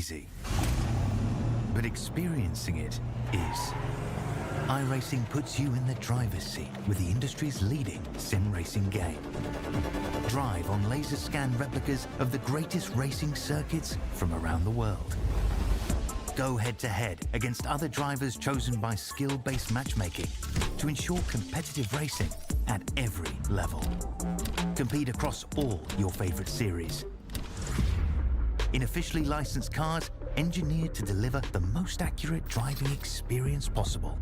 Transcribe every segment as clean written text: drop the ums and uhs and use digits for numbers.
easy, but experiencing it is. iRacing puts you in the driver's seat with the industry's leading sim racing game. Drive on laser scan replicas of the greatest racing circuits from around the world. Go head-to-head against other drivers chosen by skill-based matchmaking to ensure competitive racing at every level. Compete across all your favorite series. In officially licensed cars, engineered to deliver the most accurate driving experience possible.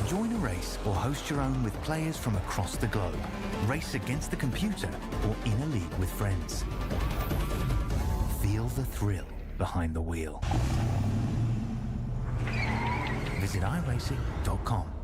Join a race or host your own with players from across the globe. Race against the computer or in a league with friends. Feel the thrill behind the wheel. Visit iRacing.com.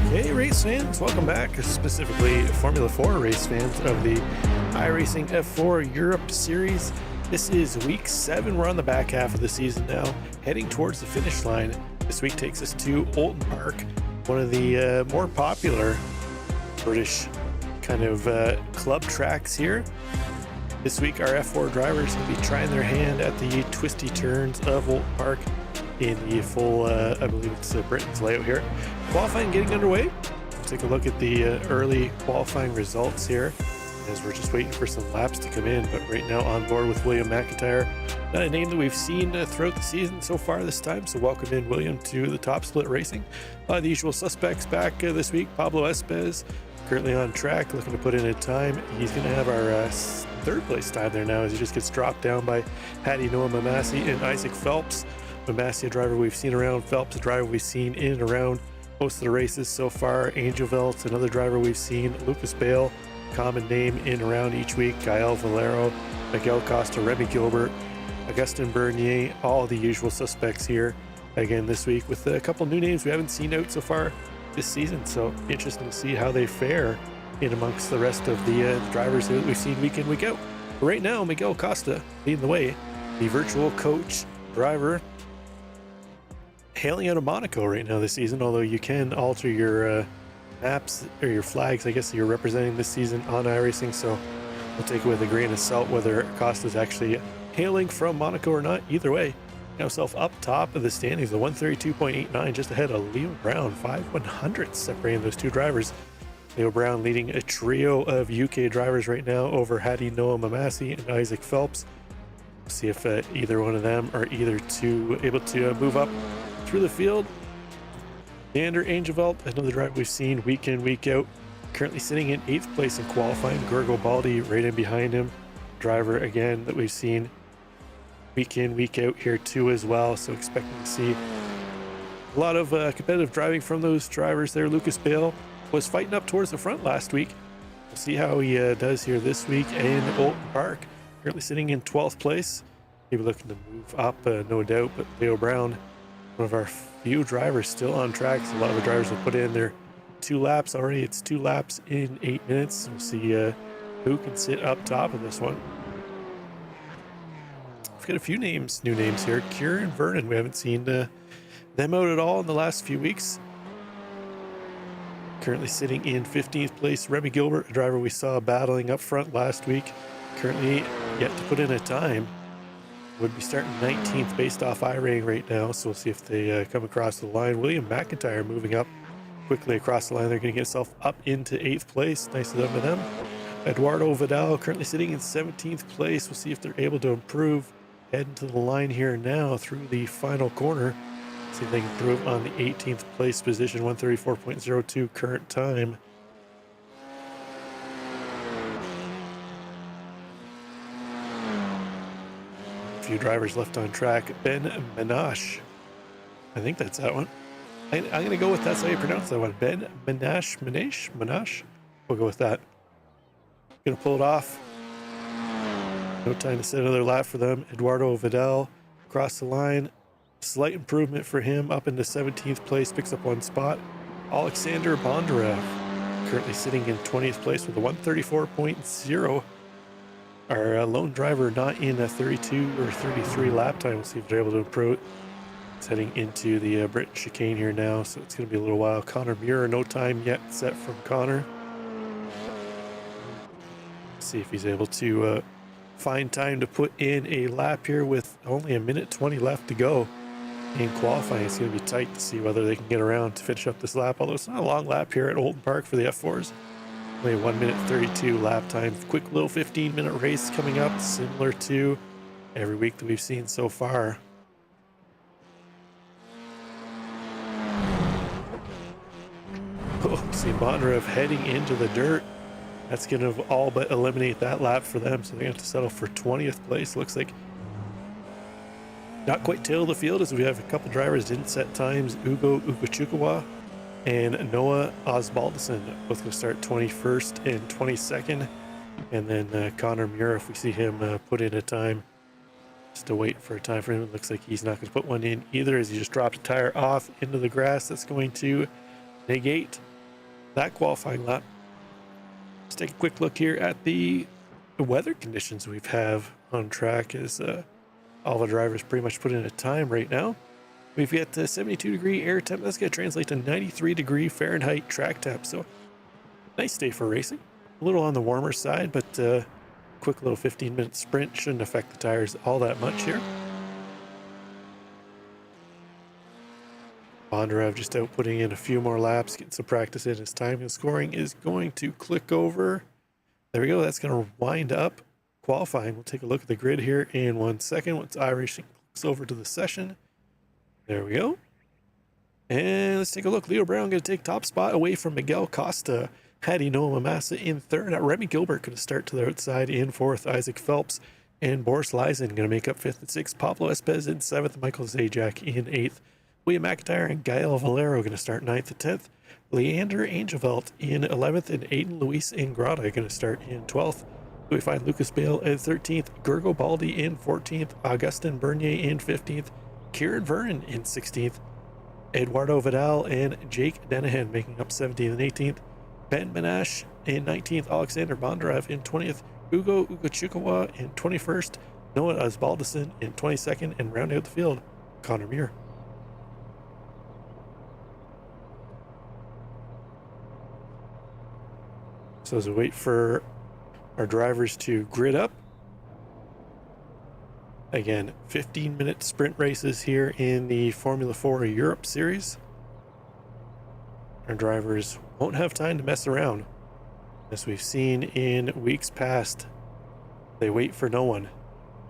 Hey race fans, welcome back, specifically Formula 4 race fans of the iRacing F4 Europe Series. This is week 7, we're on the back half of the season now, heading towards the finish line. This week takes us to OULTON Park, one of the more popular British kind of club tracks here. This week our F4 drivers will be trying their hand at the twisty turns of OULTON Park in the full, I believe it's Britain's layout here. Qualifying getting underway. Let's take a look at the early qualifying results here as we're just waiting for some laps to come in. But right now on board with William McIntyre, not a name that we've seen throughout the season so far this time. So welcome in William to the Top Split Racing. The usual suspects back this week. Pablo Espez currently on track, looking to put in a time. He's going to have our third place time there now as he just gets dropped down by Hadi Noah Mamasi and Isaac Phelps. Mamasi, a driver we've seen around. Phelps, a driver we've seen in and around most of the races so far. Angel Velt's another driver we've seen. Lucas Bale, common name in and around each week. Gael Valero, Miguel Costa, Remy Gilbert, Augustin Bernier, all the usual suspects here again this week with a couple new names we haven't seen out so far this season. So interesting to see how they fare in amongst the rest of the drivers that we've seen week in, week out. But right now, Miguel Costa leading the way, the virtual coach driver, hailing out of Monaco right now this season, although you can alter your maps or your flags, I guess, that you're representing this season on iRacing, so we'll take it with a grain of salt whether Costa's actually hailing from Monaco or not. Either way, himself up top of the standings, the 132.89, just ahead of Leo Brown, 5/100 separating those two drivers. Leo Brown leading a trio of UK drivers right now over Hadi Noah Mamasi and Isaac Phelps. See if either one of them are either two able to move up through the field. Leander Angevelt, another driver we've seen week in, week out, currently sitting in 8th place in qualifying. Gorgo Baldi right in behind him, driver again that we've seen week in, week out here too as well. So expecting to see a lot of competitive driving from those drivers there. Lucas Bale was fighting up towards the front last week. We'll see how he does here this week in OULTON Park. Currently sitting in 12th place. Maybe looking to move up, no doubt. But Leo Brown, one of our few drivers still on track. So a lot of the drivers have put in their 2 laps already. It's 2 laps in 8 minutes. We'll see who can sit up top of this one. We've got a few names, new names here. Kieran and Vernon, we haven't seen them out at all in the last few weeks. currently sitting in 15th place. Remy Gilbert, a driver we saw battling up front last week, currently yet to put in a time. Would be starting 19th based off iRacing right now, so we'll see if they come across the line. William McIntyre moving up quickly across the line. They're going to get himself up into 8th place. Nice of them to them. Eduardo Vidal currently sitting in 17th place. We'll see if they're able to improve. Heading to the line here now through the final corner. See if they can improve on the 18th place position, 134.02 current time. A few drivers left on track. Ben Menache. I think that's that one. I'm going to go with that's how you pronounce that one. Ben Menache. We'll go with that. Going to pull it off. No time to set another lap for them. Eduardo Vidal across the line. Slight improvement for him up into 17th place, picks up one spot. Alexander Bondarev currently sitting in 20th place with a 134.0. Our lone driver not in a 32 or 33 lap time. We'll see if they're able to improve. It's heading into the Britain chicane here now, so it's going to be a little while. Connor Muir, no time yet set from Connor. See if he's able to find time to put in a lap here with only a minute 20 left to go in qualifying. It's going to be tight to see whether they can get around to finish up this lap, although it's not a long lap here at Oulton Park for the F4s. Only a 1 minute 32 lap time. Quick little 15-minute race coming up, similar to every week that we've seen so far. Oh, see Bondarev heading into the dirt. That's going to all but eliminate that lap for them, so they have to settle for 20th place. Looks like not quite tail of the field, as we have a couple drivers didn't set times. Ugo Ugochukwu and Noah Osbaldison both going to start 21st and 22nd. And then Connor Muir, if we see him put in a time, just to wait for a time for him. It looks like he's not going to put one in either, as he just dropped a tire off into the grass. That's going to negate that qualifying lap. Let's take a quick look here at the weather conditions we have on track, as all the drivers pretty much put in a time right now. We've got 72 degree air temp. That's going to translate to 93 degree Fahrenheit track temp. So nice day for racing. A little on the warmer side, but quick little 15-minute sprint shouldn't affect the tires all that much here. Bondarev just out putting in a few more laps, getting some practice in. His time and scoring is going to click over. There we go. That's going to wind up qualifying. We'll take a look at the grid here in 1 second once iRacing clicks over to the session. There we go. And let's take a look. Leo Brown going to take top spot away from Miguel Costa. Hadi Noah Mamasa in third. Remy Gilbert going to start to the outside in fourth. Isaac Phelps and Boris Leisen going to make up fifth and sixth. Pablo Espez in seventh. Michael Zajac in eighth. William McIntyre and Gael Valero going to start 9th and 10th. Leander Angelvelt in 11th, and Aiden Luis Ingrata going to start in 12th. We find Lucas Bale in 13th, Gergo Baldi in 14th, Augustin Bernier in 15th, Kieran Vernon in 16th, Eduardo Vidal and Jake Denahan making up 17th and 18th, Ben Menache in 19th, Alexander Bondarev in 20th, Ugo Ugochukwu in 21st, Noah Osbaldison in 22nd, and rounding out the field, Connor Muir. So as we wait for our drivers to grid up, again, 15-minute sprint races here in the Formula 4 Europe Series. Our drivers won't have time to mess around. As we've seen in weeks past, they wait for no one.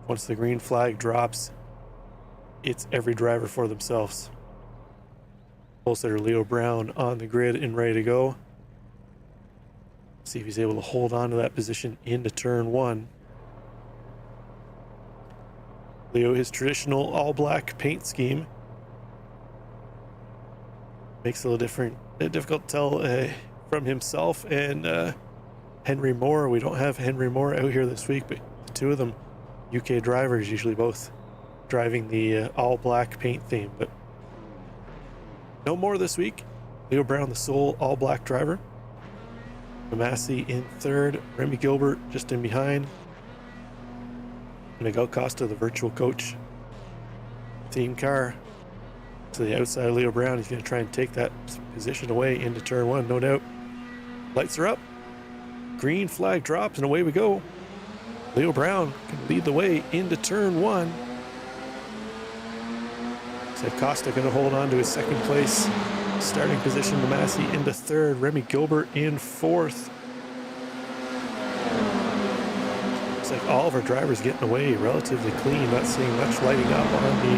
Once the green flag drops, it's every driver for themselves. Pole sitter Leo Brown on the grid and ready to go. See if he's able to hold on to that position into turn one. Leo, his traditional all-black paint scheme makes it a little difficult to tell from himself and Henry Moore. We don't have Henry Moore out here this week, but the two of them, UK drivers, usually both driving the all-black paint theme. But no more this week. Leo Brown, the sole all-black driver. Mamasi in third, Remy Gilbert just in behind. Miguel Costa, the virtual coach. Team car to the outside of Leo Brown. He's going to try and take that position away into turn one, no doubt. Lights are up. Green flag drops, and away we go. Leo Brown can lead the way into turn one. So Costa going to hold on to his second place starting position. Massey into third. Remy Gilbert in fourth. Looks like all of our drivers getting away relatively clean. Not seeing much lighting up on the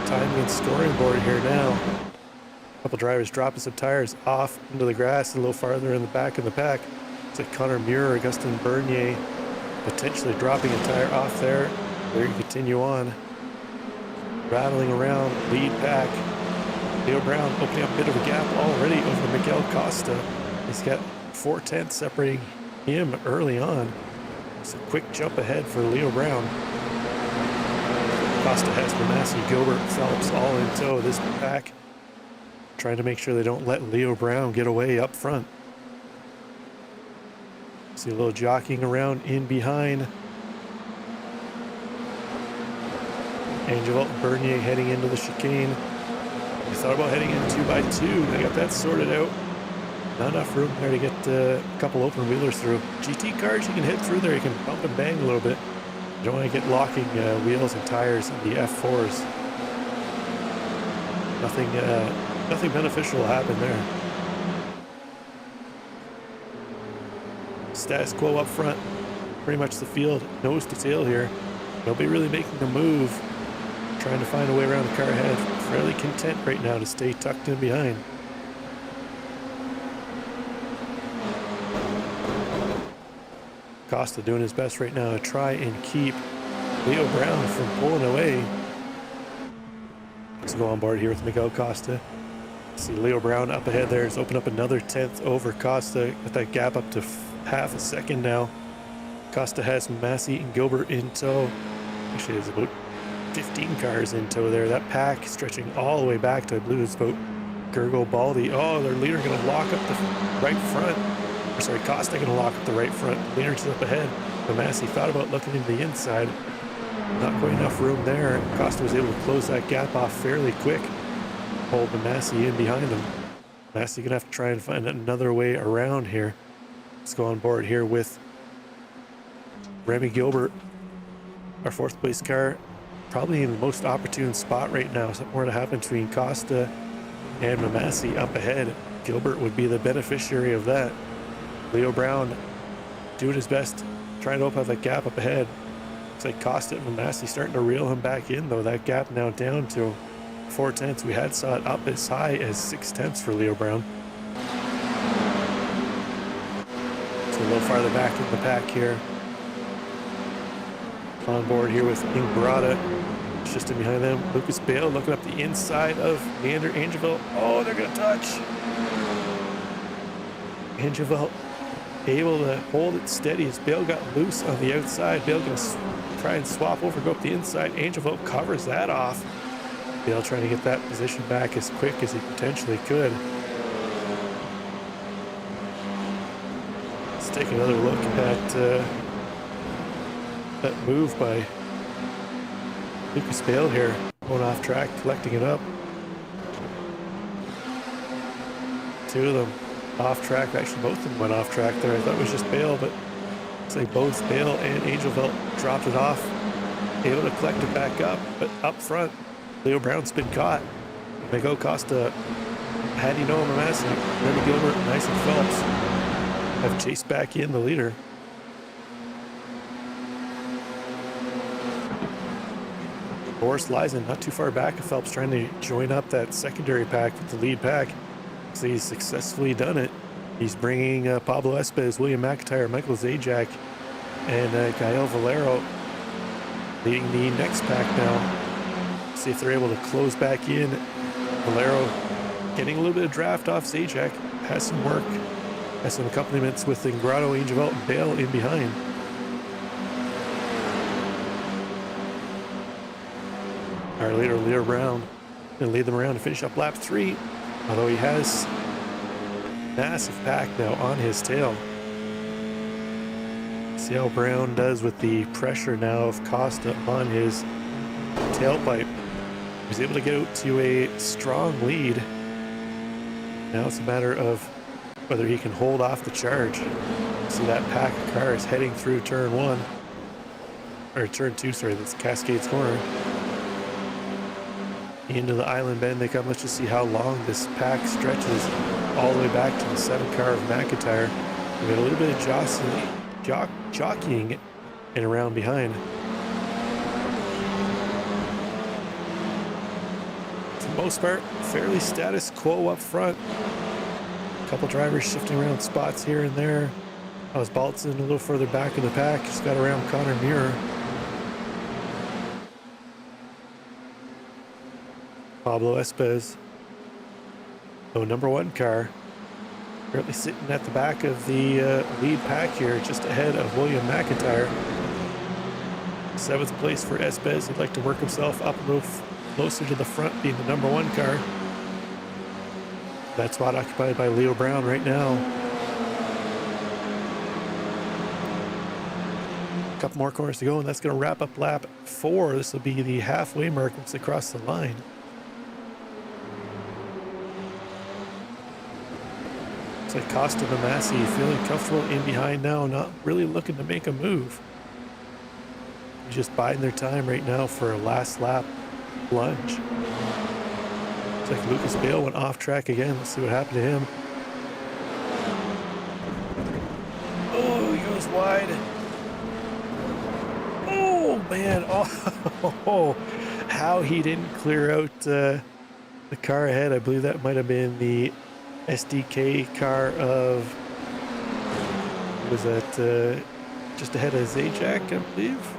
timing and scoring board here now. A couple drivers dropping some tires off into the grass a little farther in the back of the pack. It's like Connor Muir, Augustin Bernier potentially dropping a tire off there. There you continue on. Rattling around, lead pack. Leo Brown opening up a bit of a gap already over Miguel Costa. He's got 4/10 separating him early on. It's a quick jump ahead for Leo Brown. Costa has Massey, Gilbert, Phelps all in tow. This pack trying to make sure they don't let Leo Brown get away up front. See a little jockeying around in behind. Angel and Bernier heading into the chicane. We thought about heading in 2x2. They got that sorted out. Not enough room there to get a couple open wheelers through. GT cars, you can hit through there. You can bump and bang a little bit. You don't want to get locking wheels and tires in the F4s. Nothing beneficial will happen there. Status quo up front. Pretty much the field nose to tail here. Nobody really making a move. Trying to find a way around the car ahead. Fairly content right now to stay tucked in behind. Costa doing his best right now to try and keep Leo Brown from pulling away. Let's go on board here with Miguel Costa. See Leo Brown up ahead there. Has opened up another 10th over Costa. Got that gap up to half a second now. Costa has Massey and Gilbert in tow. Actually, there's about 15 cars in tow there. That pack stretching all the way back to, I believe it's about Gergo Baldi. Oh, their leader going to lock up the right front. Or sorry, Costa going to lock up the right front. Leader's up ahead. But Massey thought about looking into the inside. Not quite enough room there. Costa was able to close that gap off fairly quick. Hold the Massey in behind him. Massey going to have to try and find another way around here. Let's go on board here with Remy Gilbert, our fourth place car. Probably in the most opportune spot right now. Something more to happen between Costa and Massey up ahead. Gilbert would be the beneficiary of that. Leo Brown doing his best, trying to open up that gap up ahead. Looks like Costa and Massey starting to reel him back in though. That gap now down to 4/10. We had saw it up as high as 6/10 for Leo Brown. So a little farther back in the pack here. On board here with Ingbrada. It's just in behind them. Lucas Bale looking up the inside of Leander Angeville. Oh, they're going to touch. Angeville able to hold it steady as Bale got loose on the outside. Bale going to try and swap over, go up the inside. Angeville covers that off. Bale trying to get that position back as quick as he potentially could. Let's take another look at that move by Lucas Bale here, going off track, collecting it up. Two of them off track. Actually, both of them went off track there. I thought it was just Bale, but looks like both Bale and Angelvelt dropped it off. Able to collect it back up, but up front, Leo Brown's been caught. Miguel Costa, Paddy Noah Massey, Remy Gilbert, and Nyson Phelps have chased back in the leader. Boris Leisen not too far back. Phelps trying to join up that secondary pack with the lead pack. So he's successfully done it. He's bringing Pablo Espez, William McIntyre, Michael Zajac, and Gael Valero leading the next pack now. See if they're able to close back in. Valero getting a little bit of draft off Zajac. Has some work. Has some accompaniments with Ingrado, Angevelt, and Bale in behind. Our leader, Leo Brown, going to lead them around to finish up lap 3, although he has massive pack now on his tail. See how Brown does with the pressure now of Costa on his tailpipe. He was able to get out to a strong lead. Now it's a matter of whether he can hold off the charge. See that pack of cars heading through turn 1. Or turn 2, sorry, that's Cascades Corner. Into the island bend they come. Let's just see how long this pack stretches all the way back to the 7 car of McIntyre. We got a little bit of jockeying and around behind. For the most part, fairly status quo up front. A couple drivers shifting around spots here and there. I was Baltzan a little further back in the pack, just got around Connor Muir. Pablo Espez. So number 1 car currently sitting at the back of the lead pack here, just ahead of William McIntyre. 7th place for Espez. He'd like to work himself up a little closer to the front, being the number 1 car. That spot occupied by Leo Brown right now. A couple more corners to go, and that's going to wrap up lap 4. This will be the halfway mark once they cross the line. Looks like Costa Massey feeling comfortable in behind now, not really looking to make a move. Just biding their time right now for a last lap lunge. Looks like Lucas Bale went off track again. Let's see what happened to him. Oh, he goes wide. Oh, man. Oh, how he didn't clear out the car ahead. I believe that might have been the SDK car of, was that just ahead of Zajac, I believe?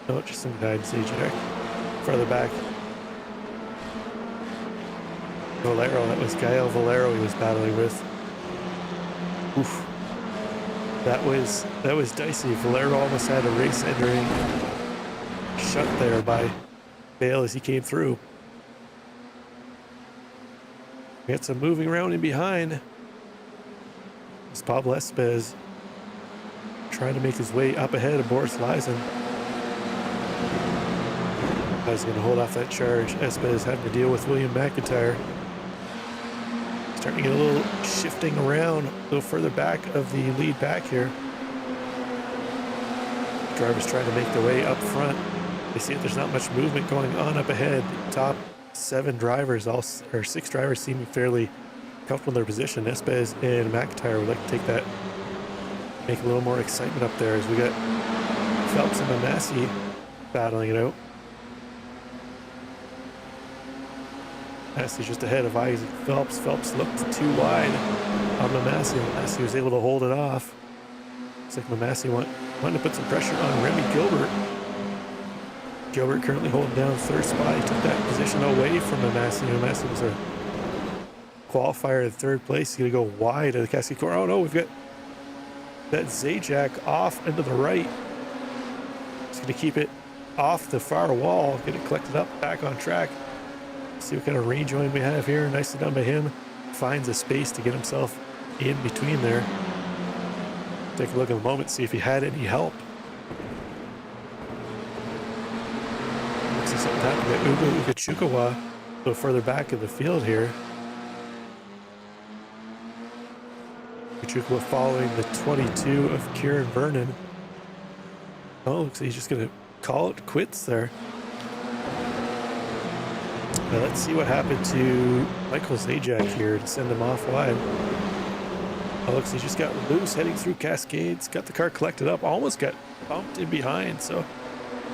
No, just some guy in Zajac. Further back. Valero, that was Gael Valero he was battling with. Oof. That was dicey. Valero almost had a race entering. Shut there by Bale as he came through. We had some moving around in behind. It's Pablo Espez trying to make his way up ahead of Boris Leisen. He's going to hold off that charge. Espez having to deal with William McIntyre. Starting to get a little shifting around, a little further back of the lead back here. Drivers trying to make their way up front. They see that there's not much movement going on up ahead. The top 7 drivers, or 6 drivers, seem fairly comfortable in their position. Espez and McIntyre would like to take that, make a little more excitement up there as we got Phelps and Massey battling it out. Massey just ahead of Isaac Phelps. Phelps looked too wide on Massey. Massey was able to hold it off. Looks like Massey wanted to put some pressure on Remy Gilbert. Gilbert currently holding down 3rd spot. He took that position away from Massey. Massey was a qualifier in 3rd place. He's going to go wide of the Cascade Corner. Oh no, we've got that Zajac off into the right. He's going to keep it off the far wall, get it collected up, back on track. See what kind of range join we have here. Nicely done by him. Finds a space to get himself in between there. Take a look at the moment, see if he had any help. Looks like something happened to Ugo Ugachukawa a little further back in the field here. Ugachukawa following the 22 of Kieran Vernon. Oh, looks like he's just going to call it quits there. Now let's see what happened to Michael Zajac here to send him off wide. Oh, looks like he just got loose heading through Cascades, got the car collected up, almost got bumped in behind, so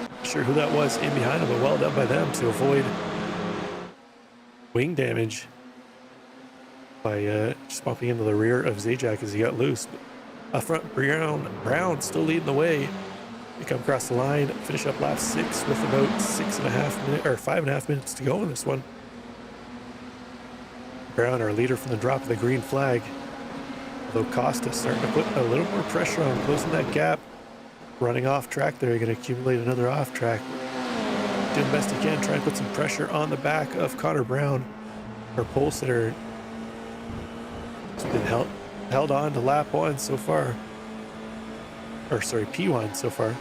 not sure who that was in behind him, but well done by them to avoid wing damage by just bumping into the rear of Zajac as he got loose. Up front, Brown still leading the way. They come across the line, finish up lap 6 with about 5.5 minutes to go in this one. Brown, our leader from the drop of the green flag. Although Costa starting to put a little more pressure on closing that gap. Running off track there, you're going to accumulate another off track. Doing the best he can, try and put some pressure on the back of Connor Brown, our pole sitter. He's been held on to lap 1 so far. Or sorry, P1 so far.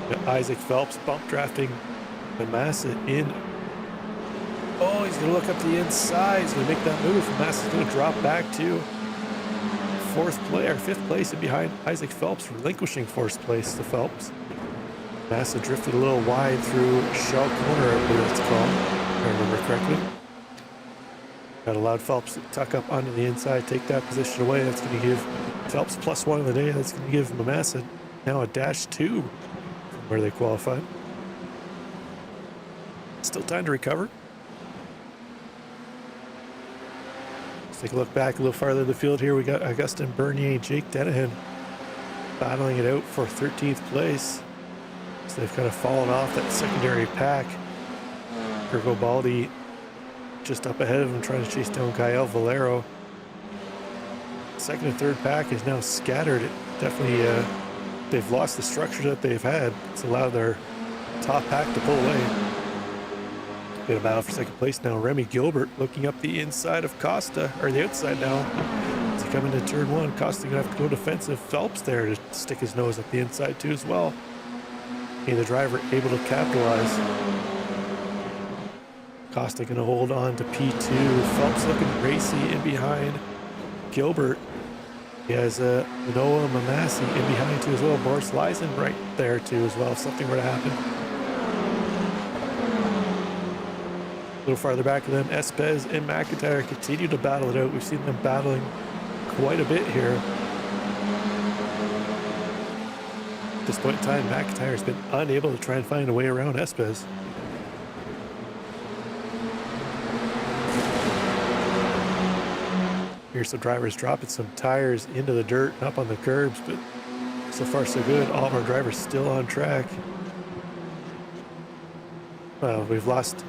Got Isaac Phelps bump drafting Massa in. Oh, he's going to look up the inside. He's going to make that move. Massa's going to drop back to fifth place and behind Isaac Phelps, relinquishing fourth place to Phelps. Massa drifted a little wide through Shell Corner, I believe it's called, if I remember correctly. That allowed Phelps to tuck up onto the inside, take that position away. That's going to give Phelps +1 of the day. That's going to give Massa now a -2 from where they qualified. Still time to recover. Let's take a look back a little farther in the field here. We got Augustin Bernier, Jake Dennehan battling it out for 13th place. So they've kind of fallen off that secondary pack. Virgo Baldi just up ahead of him, trying to chase down Gael Valero. Second and third pack is now scattered. It definitely, they've lost the structure that they've had. It's allowed their top pack to pull away. Got a battle for second place now. Remy Gilbert looking up the inside of Costa, or the outside now. As he coming into turn one, Costa gonna have to go defensive. Phelps there to stick his nose up the inside too as well. The driver able to capitalize. Costa gonna hold on to P2. Phelps looking racy in behind Gilbert. He has Noah Mamasi in behind too as well. Boris Leisen right there too as well if something were to happen. A little farther back of them, Espez and McIntyre continue to battle it out. We've seen them battling quite a bit here. At this point in time, McIntyre has been unable to try and find a way around Espez. Here's some drivers dropping some tires into the dirt and up on the curbs, but so far so good. All of our drivers still on track. We've lost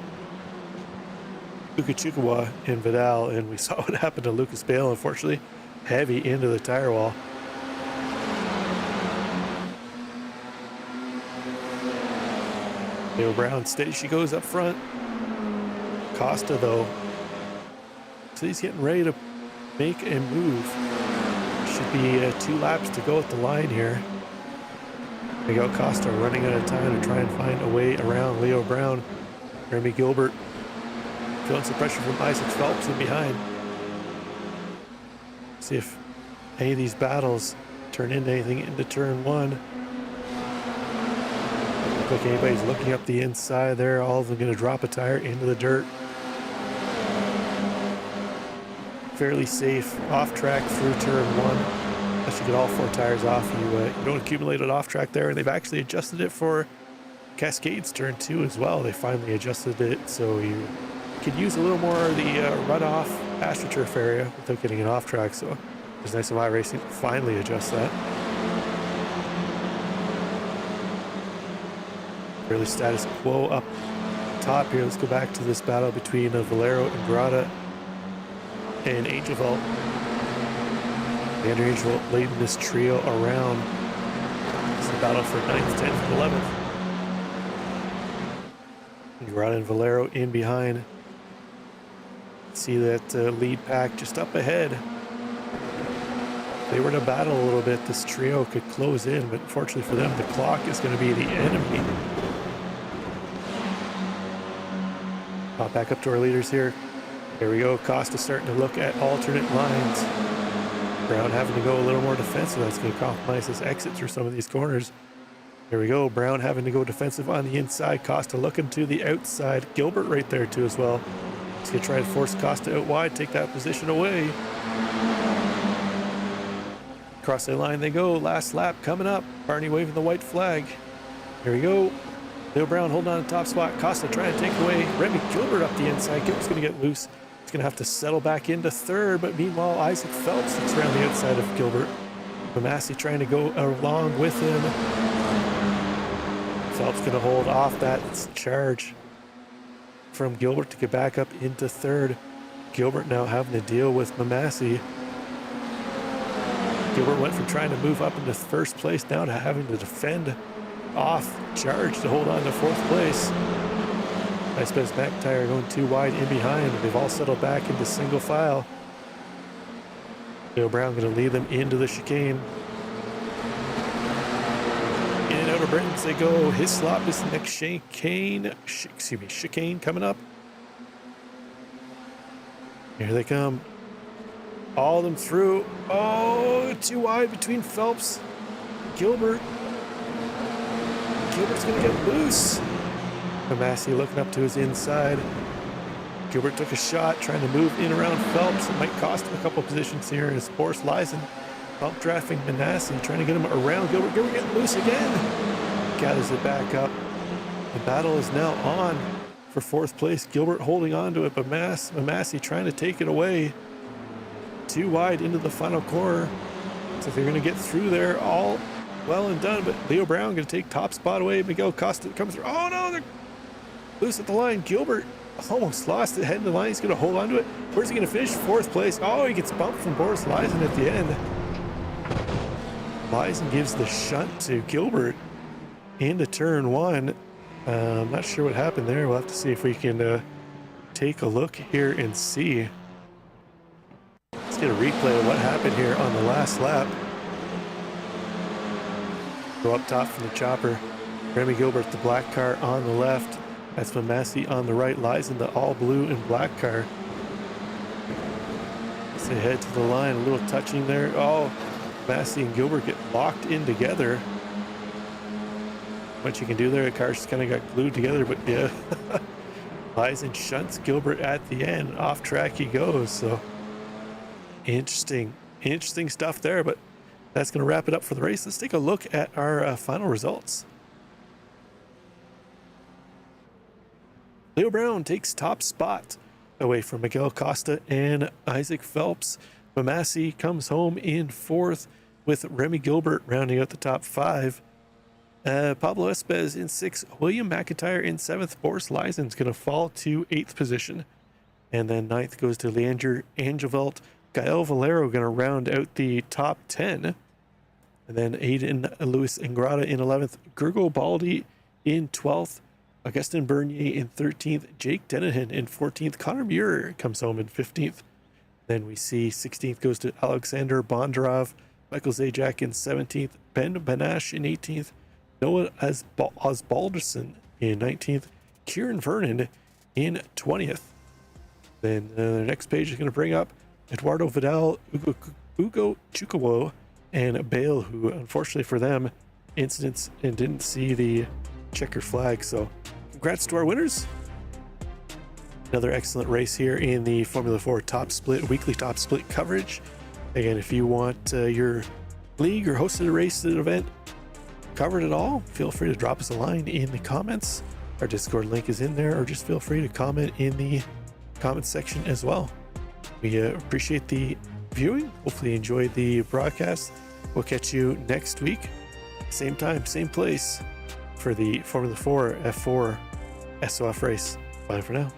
Ukachikawa and Vidal, and we saw what happened to Lucas Bale, unfortunately. Heavy into the tire wall. Leo Brown, steady she goes up front. Costa, though, so he's getting ready to make a move. Should be 2 laps to go at the line here. We got Costa running out of time to try and find a way around Leo Brown. Remy Gilbert feeling some pressure from Isaac Phelps in behind. See if any of these battles turn into anything into turn one. Look like anybody's looking up the inside there. All of them going to drop a tire into the dirt. Fairly safe off track through turn one. Unless you get all 4 tires off, you don't accumulate it off track there. And they've actually adjusted it for Cascades turn 2 as well. They finally adjusted it so you could use a little more of the runoff AstroTurf area without getting it off track. So it's nice of iRacing to finally adjust that. Fairly status quo up top here. Let's go back to this battle between Valero and Grata and Angelvelt. Andrew Angelvelt leading this trio around. It's a battle for 9th, 10th, and 11th. Grata and Valero in behind. See that lead pack just up ahead. If they were to battle a little bit, this trio could close in, but unfortunately for them, the clock is going to be the enemy. Pop back up to our leaders here. There we go. Costa starting to look at alternate lines. Brown having to go a little more defensive. That's going to compromise his exit through some of these corners. There we go. Brown having to go defensive on the inside. Costa looking to the outside. Gilbert right there too as well. He's going to try and force Costa out wide, take that position away. Across the line they go. Last lap coming up. Barney waving the white flag. Here we go. Leo Brown holding on to top spot. Costa trying to take away Remy Gilbert up the inside. Gilbert's going to get loose. He's going to have to settle back into third, but meanwhile Isaac Phelps looks around the outside of Gilbert. Mamasi trying to go along with him. Phelps going to hold off that charge from Gilbert to get back up into third. Gilbert now having to deal with Mamasi. Gilbert went from trying to move up into first place now to having to defend off charge to hold on to fourth place. I suppose McIntyre going too wide in behind. They've all settled back into single file. Leo Brown going to lead them into the chicane. In and out outer Britons, they go. Hislop is the next chicane coming up. Here they come. All of them through. Oh, too wide between Phelps. Gilbert's gonna get loose. Massey looking up to his inside. Gilbert took a shot trying to move in around Phelps. It might cost him a couple positions here as Boris Leisen bump drafting Manassi, trying to get him around Gilbert. Gilbert getting loose again. Gathers it back up. The battle is now on for fourth place. Gilbert holding on to it, but Massey trying to take it away. Too wide into the final corner. So they're going to get through there all well and done, but Leo Brown going to take top spot away. Miguel Costa comes through. Oh no, they're loose at the line. Gilbert almost lost it, heading the line. He's going to hold on to it. Where's he going to finish? Fourth place. Oh, he gets bumped from Boris Leisen at the end. Leisen gives the shunt to Gilbert into turn one. I'm not sure what happened there. We'll have to see if we can take a look here and see. Let's get a replay of what happened here on the last lap. Go up top from the chopper. Remy Gilbert, the black car on the left. That's Massey on the right. Lies in the all blue and black car. As they head to the line, a little touching there. Oh, Massey and Gilbert get locked in together. What you can do there, the cars just kind of got glued together, but yeah. Lies and shunts Gilbert at the end. Off track he goes. So interesting stuff there, but that's going to wrap it up for the race. Let's take a look at our final results. Leo Brown takes top spot away from Miguel Costa and Isaac Phelps. Massey comes home in fourth with Remy Gilbert rounding out the top five. Pablo Espez in sixth. William McIntyre in seventh. Boris Leisen's going to fall to eighth position. And then ninth goes to Leander Angevelt. Gael Valero going to round out the top 10. And then Aiden Luis Ingrata in 11th. Gergo Baldi in 12th. Augustin Bernier in 13th. Jake Dennehan in 14th. Connor Muir comes home in 15th. Then we see 16th goes to Alexander Bondarov. Michael Zajac in 17th. Ben Banash in 18th. Noah Osbalderson in 19th. Kieran Vernon in 20th. Then the next page is going to bring up Eduardo Vidal, Ugo Chukawo, and Bale, who unfortunately for them, incidents and didn't see the checker flag. So congrats to our winners. Another excellent race here in the Formula 4 top split, weekly top split coverage. Again, if you want your league or hosted a race at an event covered at all, feel free to drop us a line in the comments. Our Discord link is in there, or just feel free to comment in the comments section as well. We appreciate the viewing. Hopefully you enjoyed the broadcast. We'll catch you next week, same time, same place, for the Formula 4 F4 SOF race. Bye for now.